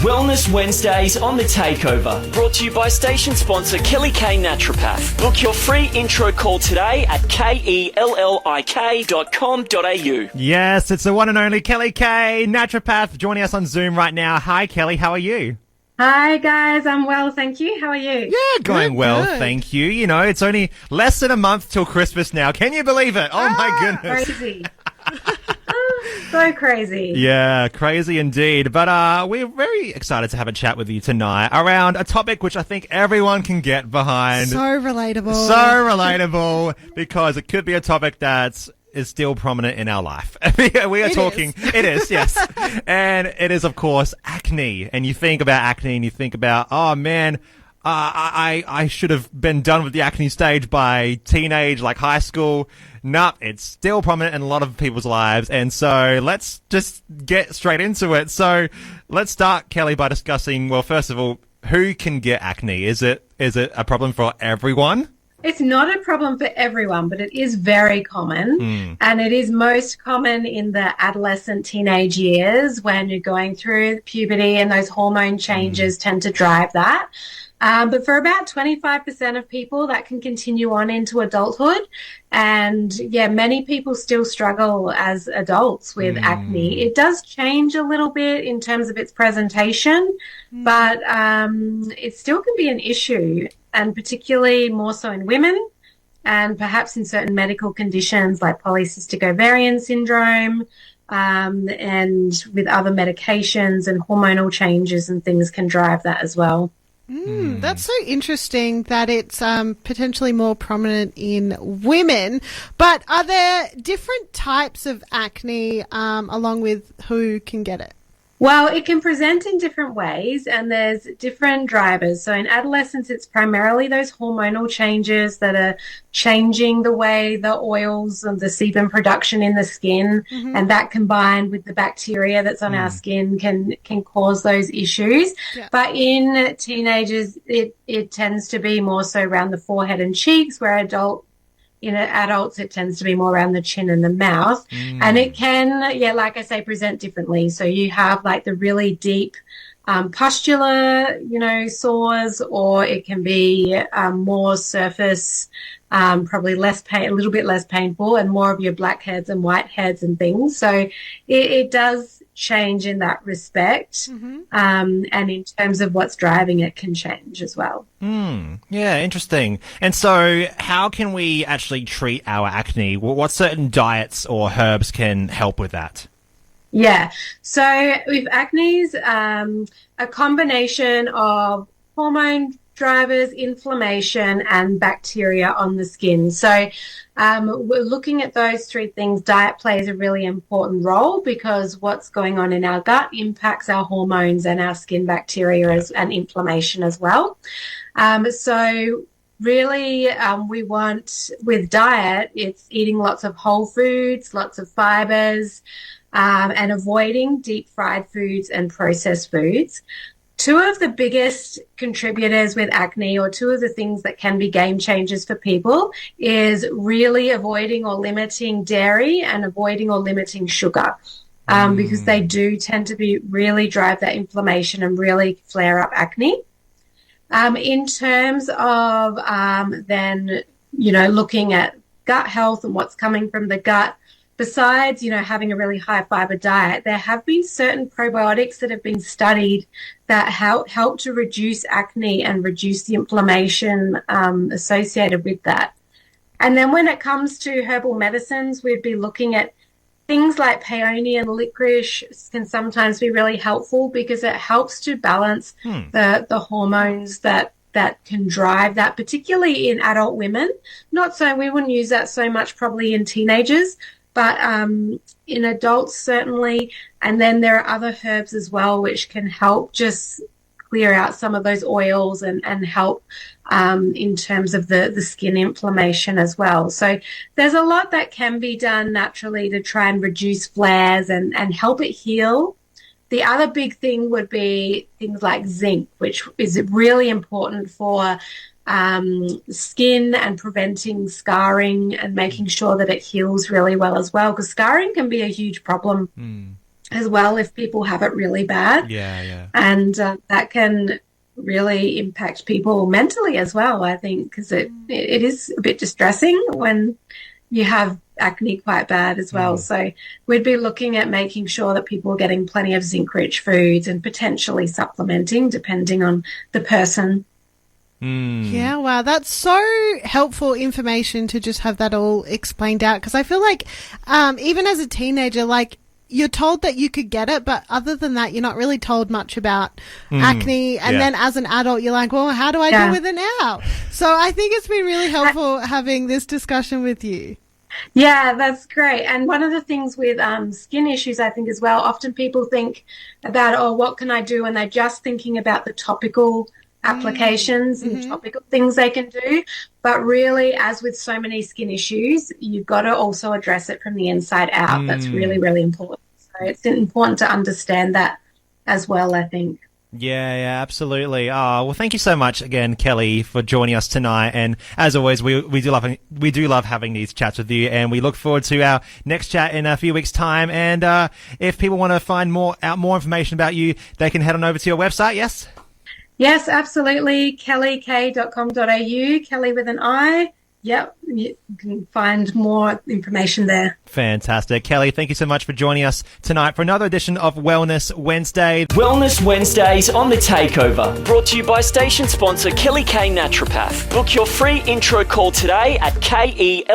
Wellness Wednesdays on The Takeover, brought to you by station sponsor Kelli K Naturopath. Book your free intro call today at kellik.com.au. Yes, it's the one and only Kelli K Naturopath joining us on Zoom right now. Hi, Kelli. How are you? Hi, guys. I'm well, thank you. How are you? Yeah, going well, thank you. You know, it's only less than a month till Christmas now. Can you believe it? Oh, my goodness. Crazy. So crazy. Yeah, crazy indeed. But we're very excited to have a chat with you tonight around a topic which I think everyone can get behind. So relatable. So relatable, because it could be a topic that's is still prominent in our life. We are talking. It is, yes. And it is, of course, acne. And you think about acne and you think about, oh, man, I should have been done with the acne stage by teenage, like high school. Nope, it's still prominent in a lot of people's lives. And so let's just get straight into it. So let's start, Kelli, by discussing, well, first of all, who can get acne? Is it a problem for everyone? It's not a problem for everyone, but it is very common. And it is most common in the adolescent teenage years when you're going through puberty, and those hormone changes tend to drive that. But for about 25% of people, that can continue on into adulthood. And yeah, many people still struggle as adults with acne. It does change a little bit in terms of its presentation, but it still can be an issue, and particularly more so in women, and perhaps in certain medical conditions like polycystic ovarian syndrome, and with other medications and hormonal changes and things can drive that as well. That's so interesting that it's potentially more prominent in women. But are there different types of acne along with who can get it? Well, it can present in different ways, and there's different drivers. So in adolescence, it's primarily those hormonal changes that are changing the way the oils and the sebum production in the skin, and that combined with the bacteria that's on our skin can cause those issues. Yeah. But in teenagers, it tends to be more so around the forehead and cheeks, where adults, it tends to be more around the chin and the mouth. And it can, like I say, present differently. So you have like the really deep pustular, sores, or it can be more surface, probably a little bit less painful, and more of your blackheads and whiteheads and things. So it does change in that respect, and in terms of what's driving it can change as well. Yeah, interesting. And so how can we actually treat our acne? What certain diets or herbs can help with that? Yeah, so with acne, a combination of hormone drivers, inflammation, and bacteria on the skin. So we're looking at those three things. Diet plays a really important role, because what's going on in our gut impacts our hormones and our skin bacteria and inflammation as well. So really, we want, with diet, it's eating lots of whole foods, lots of fibers, and avoiding deep fried foods and processed foods. Two of the biggest contributors with acne, or two of the things that can be game changers for people, is really avoiding or limiting dairy and avoiding or limiting sugar, because they do tend to really drive that inflammation and really flare up acne. In terms of then, looking at gut health and what's coming from the gut, besides, having a really high fiber diet, there have been certain probiotics that have been studied that help to reduce acne and reduce the inflammation associated with that. And then when it comes to herbal medicines, we'd be looking at things like peony and licorice can sometimes be really helpful, because it helps to balance the hormones that can drive that, particularly in adult women. We wouldn't use that so much probably in teenagers, but in adults certainly. And then there are other herbs as well which can help just clear out some of those oils and help in terms of the skin inflammation as well. So there's a lot that can be done naturally to try and reduce flares and help it heal. The other big thing would be things like zinc, which is really important for skin and preventing scarring and making sure that it heals really well as well, because scarring can be a huge problem as well if people have it really bad. Yeah. And that can really impact people mentally as well, I think, because it is a bit distressing when you have acne quite bad as well. So we'd be looking at making sure that people are getting plenty of zinc-rich foods and potentially supplementing depending on the person. Yeah, wow, that's so helpful information to just have that all explained out, because I feel like even as a teenager, like, you're told that you could get it, but other than that, you're not really told much about acne. And then as an adult, you're like, well, how do I deal with it now? So I think it's been really helpful having this discussion with you. Yeah, that's great. And one of the things with skin issues, I think as well, often people think about, oh, what can I do? And they're just thinking about the topical applications and topical things they can do. But really, as with so many skin issues, you've got to also address it from the inside out. That's really, really important. So it's important to understand that as well, I think. Yeah, absolutely. Oh, well, thank you so much again, Kelli, for joining us tonight. And as always, we do love having these chats with you, and we look forward to our next chat in a few weeks' time. And if people want to find more information about you, they can head on over to your website. Yes. Yes, absolutely. kellik.com.au, Kelli with an I. Yep, you can find more information there. Fantastic. Kelli, thank you so much for joining us tonight for another edition of Wellness Wednesday. Wellness Wednesdays on the Takeover, brought to you by station sponsor Kelli K Naturopath. Book your free intro call today at kellik.com.au.